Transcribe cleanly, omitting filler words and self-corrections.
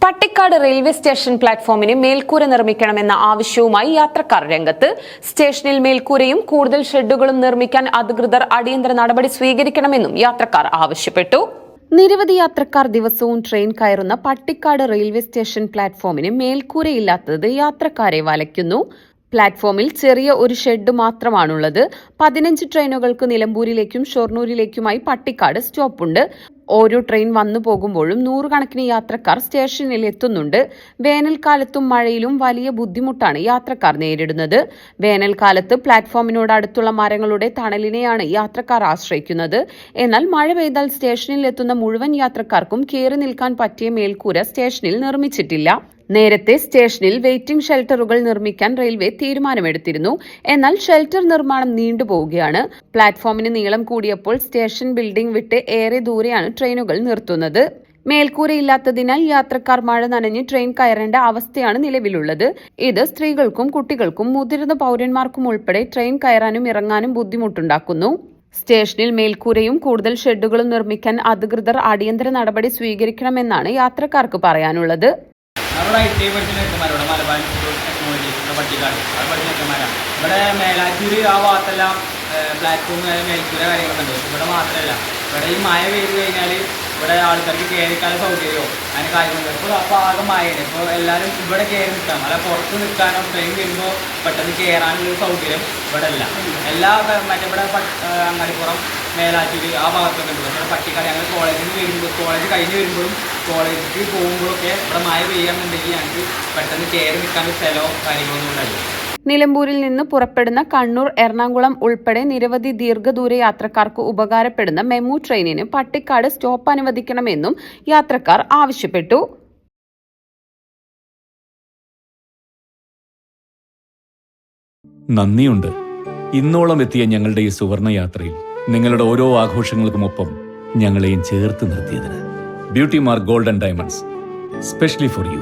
Pattikkad railway station പ്ലാറ്റ്ഫോമിന് മേൽക്കൂര നിർമ്മിക്കണമെന്ന ആവശ്യവുമായി യാത്രക്കാർ രംഗത്ത്. സ്റ്റേഷനിൽ മേൽക്കൂരയും കൂടുതൽ ഷെഡുകളും നിർമ്മിക്കാൻ അധികൃതർ അടിയന്തര നടപടി സ്വീകരിക്കണമെന്നും യാത്രക്കാർ ആവശ്യപ്പെട്ടു. നിരവധി യാത്രക്കാർ ദിവസവും ട്രെയിൻ കയറുന്ന പട്ടിക്കാട് റെയിൽവേ സ്റ്റേഷൻ പ്ലാറ്റ്ഫോമിന് മേൽക്കൂരയില്ലാത്തത് യാത്രക്കാരെ വലയ്ക്കുന്നു. പ്ലാറ്റ്ഫോമിൽ ചെറിയ ഒരു ഷെഡ് മാത്രമാണുള്ളത്. 15 ട്രെയിനുകൾക്ക് നിലമ്പൂരിലേക്കും ഷൊർണൂരിലേക്കുമായി പട്ടിക്കാട് സ്റ്റോപ്പുണ്ട്. ഓരോ ട്രെയിൻ വന്നു പോകുമ്പോഴും നൂറുകണക്കിന് യാത്രക്കാർ സ്റ്റേഷനിൽ എത്തുന്നുണ്ട്. വേനൽക്കാലത്തും മഴയിലും വലിയ ബുദ്ധിമുട്ടാണ് യാത്രക്കാർ നേരിടുന്നത്. വേനൽക്കാലത്ത് പ്ലാറ്റ്ഫോമിനോട് അടുത്തുള്ള മരങ്ങളുടെ തണലിനെയാണ് യാത്രക്കാർ ആശ്രയിക്കുന്നത്. എന്നാൽ മഴ പെയ്താൽ സ്റ്റേഷനിൽ എത്തുന്ന മുഴുവൻ യാത്രക്കാർക്കും കയറി നിൽക്കാൻ പറ്റിയ മേൽക്കൂര സ്റ്റേഷനിൽ നിർമ്മിച്ചിട്ടില്ല. നേരത്തെ സ്റ്റേഷനിൽ വെയിറ്റിംഗ് ഷെൽട്ടറുകൾ നിർമ്മിക്കാൻ റെയിൽവേ തീരുമാനമെടുത്തിരുന്നു. എന്നാൽ ഷെൽട്ടർ നിർമ്മാണം നീണ്ടുപോവുകയാണ്. പ്ലാറ്റ്ഫോമിന് നീളം കൂടിയപ്പോൾ സ്റ്റേഷൻ ബിൽഡിംഗ് വിട്ട് ഏറെ ദൂരെയാണ് ട്രെയിനുകൾ നിർത്തുന്നത്. മേൽക്കൂരയില്ലാത്തതിനാൽ യാത്രക്കാർ മഴ നനഞ്ഞ് ട്രെയിൻ കയറേണ്ട അവസ്ഥയാണ് നിലവിലുള്ളത്. ഇത് സ്ത്രീകൾക്കും കുട്ടികൾക്കും മുതിർന്ന പൗരന്മാർക്കും ഉൾപ്പെടെ ട്രെയിൻ കയറാനും ഇറങ്ങാനും ബുദ്ധിമുട്ടുണ്ടാക്കുന്നു. സ്റ്റേഷനിൽ മേൽക്കൂരയും കൂടുതൽ ഷെഡുകളും നിർമ്മിക്കാൻ അധികൃതർ അടിയന്തര നടപടി സ്വീകരിക്കണമെന്നാണ് യാത്രക്കാർക്ക് പറയാനുള്ളത്. ഇവിടെ മേലാറ്റൂര് ആ ഭാഗത്തെല്ലാം പ്ലാറ്റ്ഫോം മേൽക്കൂര കാര്യങ്ങളുണ്ട്. ഇവിടെ മാത്രമല്ല, ഇവിടെ ഈ മഴ പെയ്ത് കഴിഞ്ഞാൽ ഇവിടെ ആൾക്കാർക്ക് കയറിക്കാനുള്ള സൗകര്യമോ അതിന് കാര്യങ്ങളുണ്ട്. അപ്പോൾ ആകെ മഴയാണ്. ഇപ്പോൾ എല്ലാവരും ഇവിടെ കയറി നിൽക്കാം, അല്ല പുറത്ത് നിൽക്കാനോ ട്രെയിൻ വരുമ്പോൾ പെട്ടെന്ന് കയറാനുള്ള സൗകര്യം ഇവിടെ അല്ല. എല്ലാ മറ്റേ ഇവിടെ അങ്ങാടിപ്പുറം മേലാറ്റൂര് ആ ഭാഗത്തൊക്കെ ഉണ്ട്. പക്ഷേ പട്ടിക്കാട് ഞങ്ങൾ കോളേജ് കഴിഞ്ഞ് വരുമ്പോഴും കോളേജിലേക്ക് പോകുമ്പോഴൊക്കെ ഇവിടെ മഴ പെയ്യാന്നുണ്ടെങ്കിൽ ഞങ്ങൾക്ക് പെട്ടെന്ന് കയറി നിൽക്കാനുള്ള സ്ഥലമോ കാര്യങ്ങളൊന്നും ഉണ്ടാവില്ല. നിലമ്പൂരിൽ നിന്ന് പുറപ്പെടുന്ന കണ്ണൂർ, എറണാകുളം ഉൾപ്പെടെ നിരവധി ദീർഘദൂര യാത്രക്കാർക്ക് ഉപകാരപ്പെടുന്ന മെമു ട്രെയിനിന് പട്ടിക്കാട് സ്റ്റോപ്പ് അനുവദിക്കണമെന്നും യാത്രക്കാർ ആവശ്യപ്പെട്ടു. നന്ദിയുണ്ട്. ഇന്നോളം എത്തിയ ഞങ്ങളുടെ ഈ സുവർണ യാത്രയിൽ നിങ്ങളുടെ ഓരോ ആഘോഷങ്ങൾക്കുമൊപ്പം ഞങ്ങളെയും ചേർത്ത് നിർത്തിയതിന്. Beauty mark gold and diamonds, specially for U.